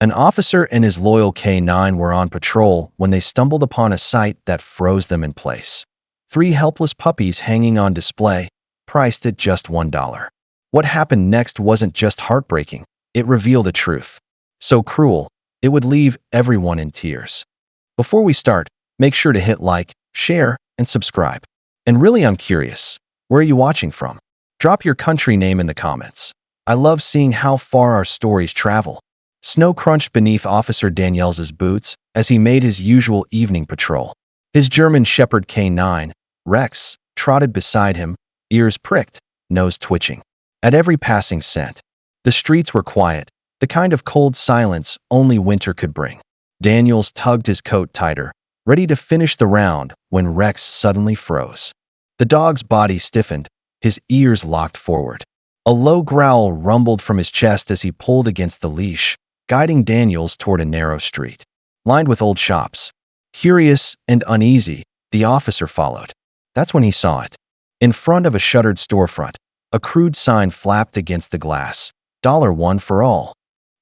An officer and his loyal K9 were on patrol when they stumbled upon a sight that froze them in place. 3 helpless puppies hanging on display, priced at just $1. What happened next wasn't just heartbreaking, it revealed a truth. So cruel, it would leave everyone in tears. Before we start, make sure to hit like, share, and subscribe. And really, I'm curious, where are you watching from? Drop your country name in the comments. I love seeing how far our stories travel. Snow crunched beneath Officer Daniels's boots as he made his usual evening patrol. His German Shepherd K9, Rex, trotted beside him, ears pricked, nose twitching. At every passing scent, the streets were quiet, the kind of cold silence only winter could bring. Daniels tugged his coat tighter, ready to finish the round when Rex suddenly froze. The dog's body stiffened, his ears locked forward. A low growl rumbled from his chest as he pulled against the leash, guiding Daniels toward a narrow street, lined with old shops. Curious and uneasy, the officer followed. That's when he saw it. In front of a shuttered storefront, a crude sign flapped against the glass, $1 for all.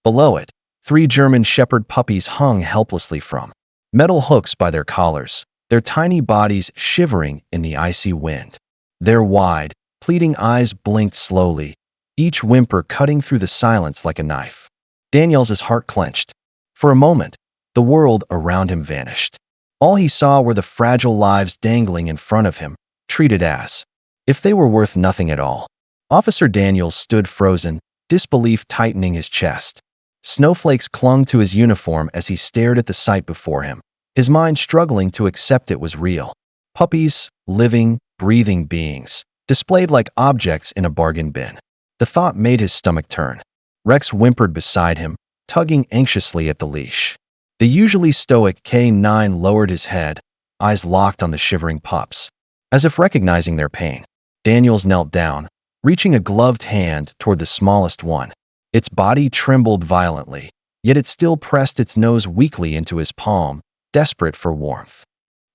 Below it, 3 German Shepherd puppies hung helplessly from metal hooks by their collars, their tiny bodies shivering in the icy wind. Their wide, pleading eyes blinked slowly, each whimper cutting through the silence like a knife. Daniels's heart clenched. For a moment, the world around him vanished. All he saw were the fragile lives dangling in front of him, treated as if they were worth nothing at all. Officer Daniels stood frozen, disbelief tightening his chest. Snowflakes clung to his uniform as he stared at the sight before him, his mind struggling to accept it was real. Puppies, living, breathing beings, displayed like objects in a bargain bin. The thought made his stomach turn. Rex whimpered beside him, tugging anxiously at the leash. The usually stoic K9 lowered his head, eyes locked on the shivering pups. As if recognizing their pain, Daniels knelt down, reaching a gloved hand toward the smallest one. Its body trembled violently, yet it still pressed its nose weakly into his palm, desperate for warmth.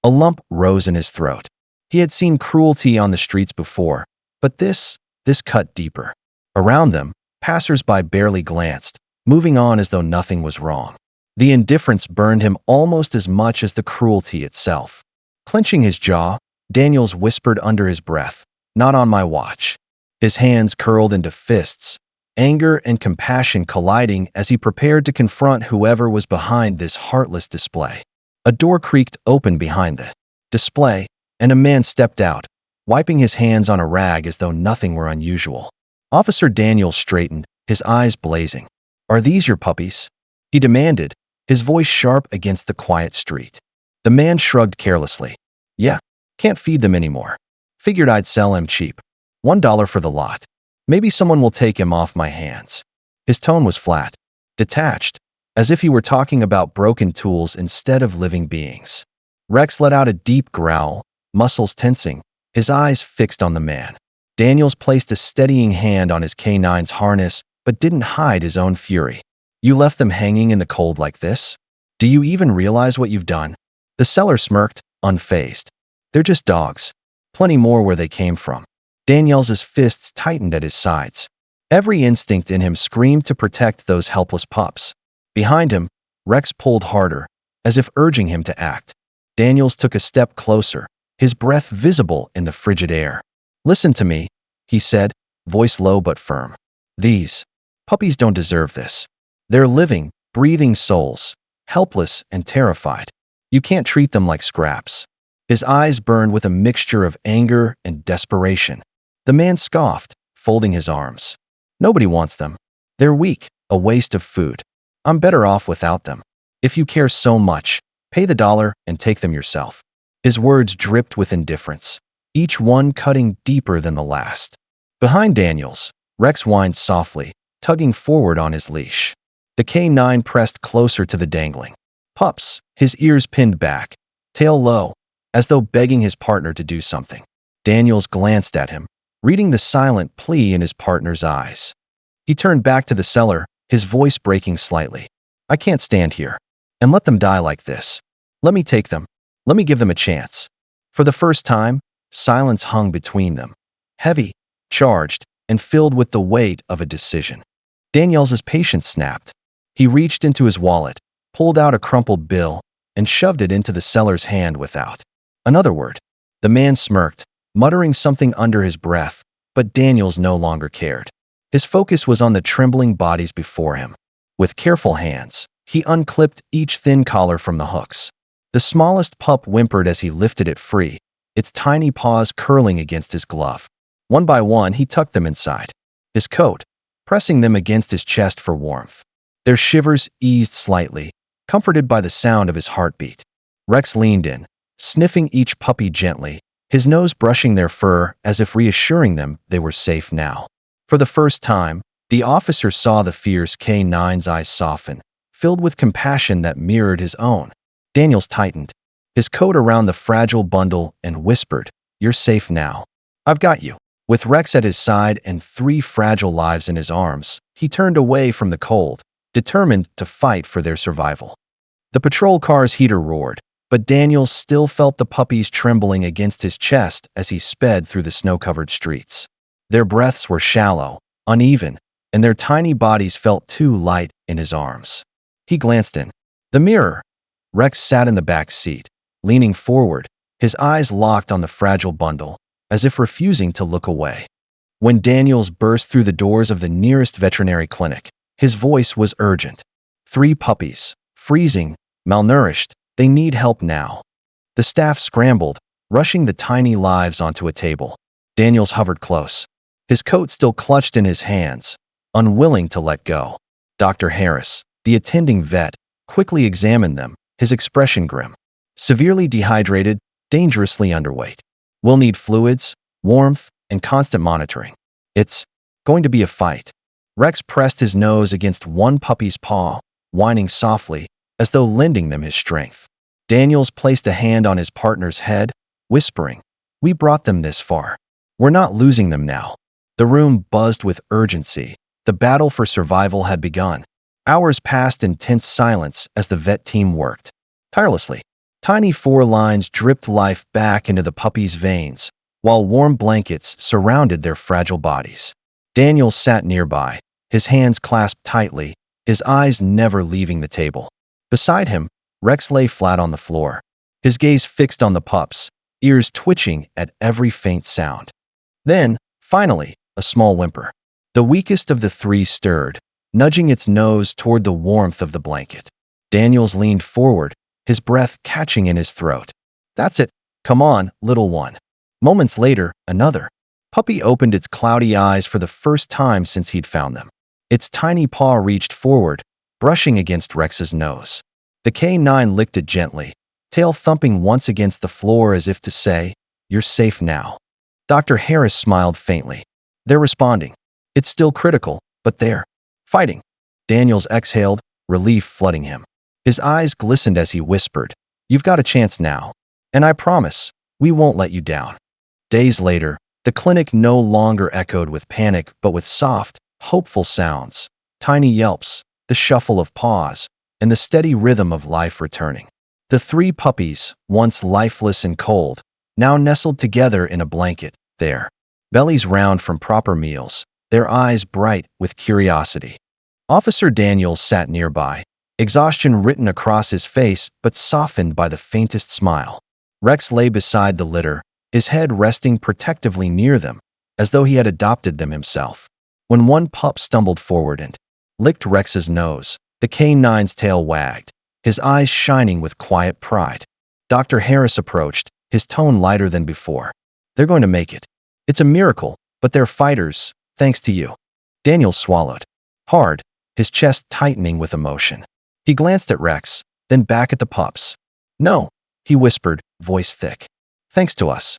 A lump rose in his throat. He had seen cruelty on the streets before, but this cut deeper. Around them, passers-by barely glanced, moving on as though nothing was wrong. The indifference burned him almost as much as the cruelty itself. Clenching his jaw, Daniels whispered under his breath, "Not on my watch." His hands curled into fists, anger and compassion colliding as he prepared to confront whoever was behind this heartless display. A door creaked open behind the display, and a man stepped out, wiping his hands on a rag as though nothing were unusual. Officer Daniels straightened, his eyes blazing. "Are these your puppies?" he demanded, his voice sharp against the quiet street. The man shrugged carelessly. "Yeah, can't feed them anymore. Figured I'd sell him cheap. $1 for the lot. Maybe someone will take him off my hands." His tone was flat, detached, as if he were talking about broken tools instead of living beings. Rex let out a deep growl, muscles tensing, his eyes fixed on the man. Daniels placed a steadying hand on his K9's harness, but didn't hide his own fury. "You left them hanging in the cold like this? Do you even realize what you've done?" The seller smirked, unfazed. "They're just dogs. Plenty more where they came from." Daniels's fists tightened at his sides. Every instinct in him screamed to protect those helpless pups. Behind him, Rex pulled harder, as if urging him to act. Daniels took a step closer, his breath visible in the frigid air. "Listen to me," he said, voice low but firm. "These puppies don't deserve this. They're living, breathing souls, helpless and terrified. You can't treat them like scraps." His eyes burned with a mixture of anger and desperation. The man scoffed, folding his arms. "Nobody wants them. They're weak, a waste of food. I'm better off without them. If you care so much, pay the $1 and take them yourself." His words dripped with indifference, each one cutting deeper than the last. Behind Daniels, Rex whined softly, tugging forward on his leash. The K9 pressed closer to the dangling pups, his ears pinned back, tail low, as though begging his partner to do something. Daniels glanced at him, reading the silent plea in his partner's eyes. He turned back to the seller, his voice breaking slightly. "I can't stand here and let them die like this. Let me take them. Let me give them a chance." For the first time, silence hung between them, heavy, charged, and filled with the weight of a decision. Daniels's patience snapped. He reached into his wallet, pulled out a crumpled bill, and shoved it into the seller's hand without another word. The man smirked, muttering something under his breath, but Daniels no longer cared. His focus was on the trembling bodies before him. With careful hands, he unclipped each thin collar from the hooks. The smallest pup whimpered as he lifted it free, its tiny paws curling against his glove. One by one, he tucked them inside his coat, pressing them against his chest for warmth. Their shivers eased slightly, comforted by the sound of his heartbeat. Rex leaned in, sniffing each puppy gently, his nose brushing their fur as if reassuring them they were safe now. For the first time, the officer saw the fierce K9's eyes soften, filled with compassion that mirrored his own. Daniels tightened his coat around the fragile bundle and whispered, "You're safe now. I've got you." With Rex at his side and 3 fragile lives in his arms, he turned away from the cold, determined to fight for their survival. The patrol car's heater roared, but Daniels still felt the puppies trembling against his chest as he sped through the snow-covered streets. Their breaths were shallow, uneven, and their tiny bodies felt too light in his arms. He glanced in the mirror. Rex sat in the back seat, leaning forward, his eyes locked on the fragile bundle, as if refusing to look away. When Daniels burst through the doors of the nearest veterinary clinic, his voice was urgent. 3 puppies, freezing, malnourished, they need help now. The staff scrambled, rushing the tiny lives onto a table. Daniels hovered close, his coat still clutched in his hands, unwilling to let go. Dr. Harris, the attending vet, quickly examined them, his expression grim. Severely dehydrated, dangerously underweight. We'll need fluids, warmth, and constant monitoring. It's going to be a fight. Rex pressed his nose against one puppy's paw, whining softly, as though lending them his strength. Daniels placed a hand on his partner's head, whispering, "We brought them this far. We're not losing them now." The room buzzed with urgency. The battle for survival had begun. Hours passed in tense silence as the vet team worked tirelessly. Tiny 4 lines dripped life back into the puppies' veins, while warm blankets surrounded their fragile bodies. Daniels sat nearby, his hands clasped tightly, his eyes never leaving the table. Beside him, Rex lay flat on the floor, his gaze fixed on the pups, ears twitching at every faint sound. Then, finally, a small whimper. The weakest of the 3 stirred, nudging its nose toward the warmth of the blanket. Daniels leaned forward, his breath catching in his throat. "That's it. Come on, little one." Moments later, another puppy opened its cloudy eyes for the first time since he'd found them. Its tiny paw reached forward, brushing against Rex's nose. The K9 licked it gently, tail thumping once against the floor as if to say, "You're safe now." Dr. Harris smiled faintly. "They're responding. It's still critical, but they're fighting." Daniels exhaled, relief flooding him. His eyes glistened as he whispered, "You've got a chance now. And I promise, we won't let you down." Days later, the clinic no longer echoed with panic but with soft, hopeful sounds, tiny yelps, the shuffle of paws, and the steady rhythm of life returning. The 3 puppies, once lifeless and cold, now nestled together in a blanket, their bellies round from proper meals, their eyes bright with curiosity. Officer Daniels sat nearby, exhaustion written across his face but softened by the faintest smile. Rex lay beside the litter, his head resting protectively near them, as though he had adopted them himself. When one pup stumbled forward and licked Rex's nose, the K9's tail wagged, his eyes shining with quiet pride. Dr. Harris approached, his tone lighter than before. "They're going to make it. It's a miracle, but they're fighters, thanks to you." Daniel swallowed hard, his chest tightening with emotion. He glanced at Rex, then back at the pups. "No," he whispered, voice thick. "Thanks to us.